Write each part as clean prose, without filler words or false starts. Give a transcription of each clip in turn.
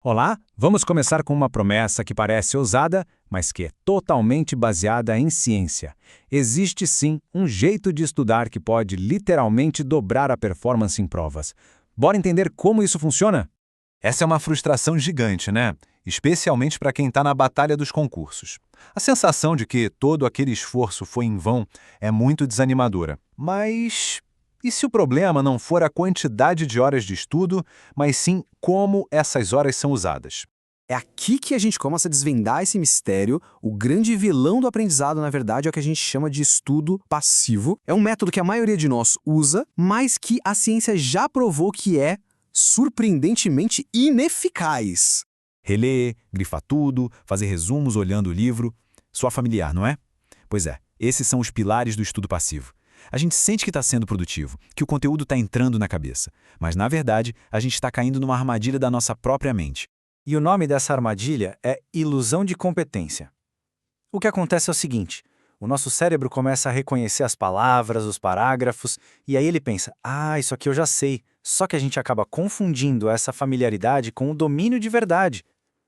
Olá, vamos começar com uma promessa que parece ousada, mas que é totalmente baseada em ciência. Existe sim um jeito de estudar que pode literalmente dobrar a performance em provas. Bora entender como isso funciona? Essa é uma frustração gigante, né? Especialmente para quem está na batalha dos concursos. A sensação de que todo aquele esforço foi em vão é muito desanimadora. Mas e se o problema não for a quantidade de horas de estudo, mas sim como essas horas são usadas? É aqui que a gente começa a desvendar esse mistério. O grande vilão do aprendizado, na verdade, é o que a gente chama de estudo passivo. É um método que a maioria de nós usa, mas que a ciência já provou que é surpreendentemente ineficaz. Reler, grifar tudo, fazer resumos olhando o livro. Soa familiar, não é? Pois é, esses são os pilares do estudo passivo. A gente sente que está sendo produtivo, que o conteúdo está entrando na cabeça, mas na verdade a gente está caindo numa armadilha da nossa própria mente. E o nome dessa armadilha é ilusão de competência. O que acontece é o seguinte: o nosso cérebro começa a reconhecer as palavras, os parágrafos, e aí ele pensa, isso aqui eu já sei. Só que a gente acaba confundindo essa familiaridade com o domínio de verdade.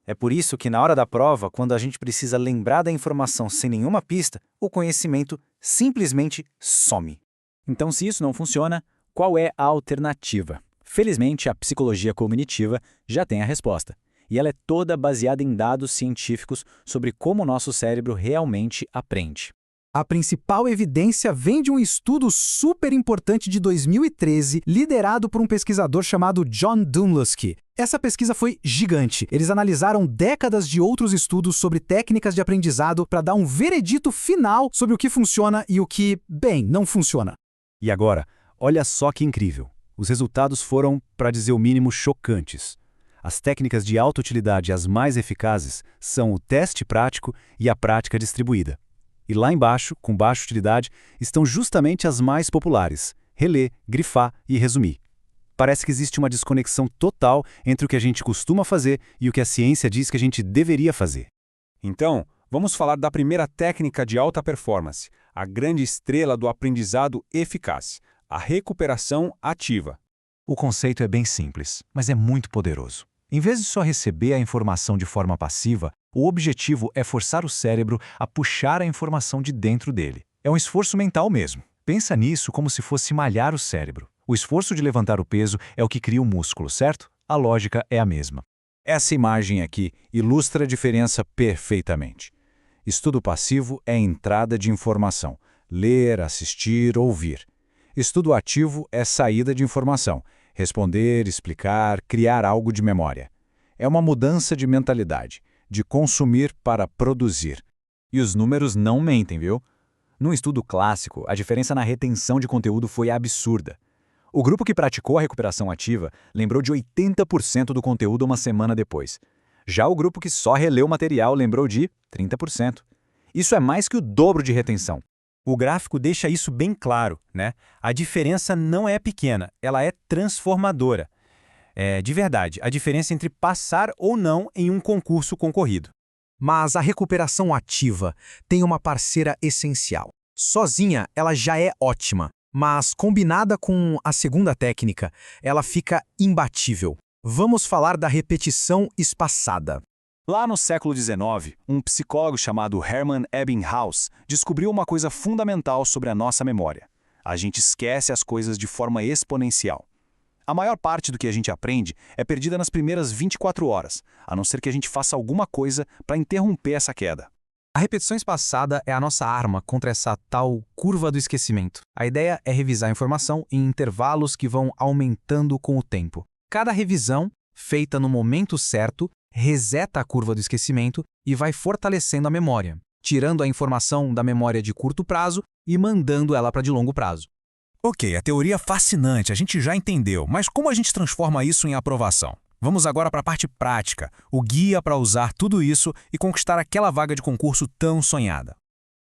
É por isso que na hora da prova, quando a gente precisa lembrar da informação sem nenhuma pista, o conhecimento simplesmente some. Então, se isso não funciona, qual é a alternativa? Felizmente, a psicologia cognitiva já tem a resposta. E ela é toda baseada em dados científicos sobre como o nosso cérebro realmente aprende. A principal evidência vem de um estudo super importante de 2013, liderado por um pesquisador chamado John Dunluski. Essa pesquisa foi gigante. Eles analisaram décadas de outros estudos sobre técnicas de aprendizado para dar um veredito final sobre o que funciona e o que, bem, não funciona. E agora, olha só que incrível. Os resultados foram, para dizer o mínimo, chocantes. As técnicas de alta utilidade as mais eficazes são o teste prático e a prática distribuída. E lá embaixo, com baixa utilidade, estão justamente as mais populares: reler, grifar e resumir. Parece que existe uma desconexão total entre o que a gente costuma fazer e o que a ciência diz que a gente deveria fazer. Então, vamos falar da primeira técnica de alta performance, a grande estrela do aprendizado eficaz, a recuperação ativa. O conceito é bem simples, mas é muito poderoso. Em vez de só receber a informação de forma passiva, o objetivo é forçar o cérebro a puxar a informação de dentro dele. É um esforço mental mesmo. Pensa nisso como se fosse malhar o cérebro. O esforço de levantar o peso é o que cria o músculo, certo? A lógica é a mesma. Essa imagem aqui ilustra a diferença perfeitamente. Estudo passivo é entrada de informação. Ler, assistir, ouvir. Estudo ativo é saída de informação. Responder, explicar, criar algo de memória. É uma mudança de mentalidade, de consumir para produzir. E os números não mentem, viu? Num estudo clássico, a diferença na retenção de conteúdo foi absurda. O grupo que praticou a recuperação ativa lembrou de 80% do conteúdo uma semana depois. Já o grupo que só releu o material lembrou de 30%. Isso é mais que o dobro de retenção. O gráfico deixa isso bem claro, né? A diferença não é pequena, ela é transformadora. De verdade, a diferença entre passar ou não em um concurso concorrido. Mas a recuperação ativa tem uma parceira essencial. Sozinha, ela já é ótima, mas combinada com a segunda técnica, ela fica imbatível. Vamos falar da repetição espaçada. Lá no século XIX, um psicólogo chamado Hermann Ebbinghaus descobriu uma coisa fundamental sobre a nossa memória. A gente esquece as coisas de forma exponencial. A maior parte do que a gente aprende é perdida nas primeiras 24 horas, a não ser que a gente faça alguma coisa para interromper essa queda. A repetição espaçada é a nossa arma contra essa tal curva do esquecimento. A ideia é revisar a informação em intervalos que vão aumentando com o tempo. Cada revisão, feita no momento certo, reseta a curva do esquecimento e vai fortalecendo a memória, tirando a informação da memória de curto prazo e mandando ela para de longo prazo. Ok, a teoria é fascinante, a gente já entendeu, mas como a gente transforma isso em aprovação? Vamos agora para a parte prática, o guia para usar tudo isso e conquistar aquela vaga de concurso tão sonhada.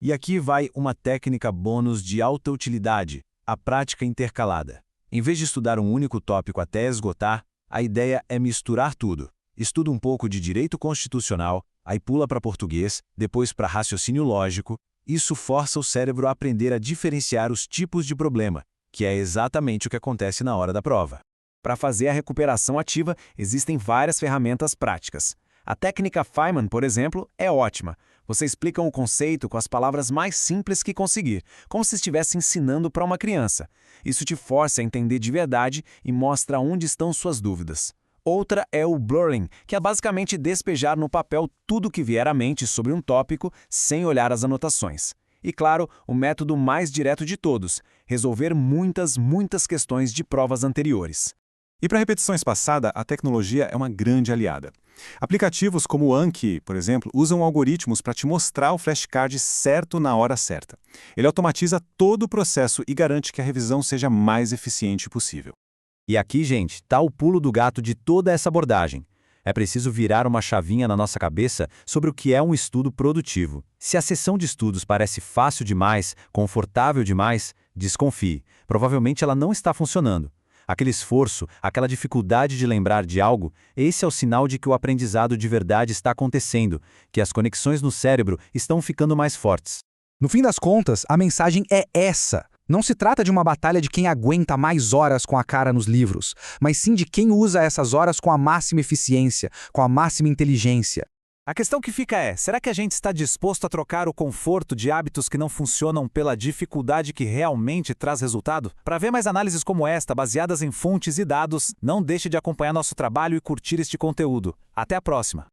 E aqui vai uma técnica bônus de alta utilidade, a prática intercalada. Em vez de estudar um único tópico até esgotar, a ideia é misturar tudo. Estuda um pouco de direito constitucional, aí pula para português, depois para raciocínio lógico. Isso força o cérebro a aprender a diferenciar os tipos de problema, que é exatamente o que acontece na hora da prova. Para fazer a recuperação ativa, existem várias ferramentas práticas. A técnica Feynman, por exemplo, é ótima. Você explica um conceito com as palavras mais simples que conseguir, como se estivesse ensinando para uma criança. Isso te força a entender de verdade e mostra onde estão suas dúvidas. Outra é o blurring, que é basicamente despejar no papel tudo que vier à mente sobre um tópico sem olhar as anotações. E claro, o método mais direto de todos, resolver muitas questões de provas anteriores. E para repetição espaçada, a tecnologia é uma grande aliada. Aplicativos como o Anki, por exemplo, usam algoritmos para te mostrar o flashcard certo na hora certa. Ele automatiza todo o processo e garante que a revisão seja mais eficiente possível. E aqui, gente, está o pulo do gato de toda essa abordagem. É preciso virar uma chavinha na nossa cabeça sobre o que é um estudo produtivo. Se a sessão de estudos parece fácil demais, confortável demais, desconfie. Provavelmente ela não está funcionando. Aquele esforço, aquela dificuldade de lembrar de algo, esse é o sinal de que o aprendizado de verdade está acontecendo, que as conexões no cérebro estão ficando mais fortes. No fim das contas, a mensagem é essa. Não se trata de uma batalha de quem aguenta mais horas com a cara nos livros, mas sim de quem usa essas horas com a máxima eficiência, com a máxima inteligência. A questão que fica é, será que a gente está disposto a trocar o conforto de hábitos que não funcionam pela dificuldade que realmente traz resultado? Para ver mais análises como esta, baseadas em fontes e dados, não deixe de acompanhar nosso trabalho e curtir este conteúdo. Até a próxima!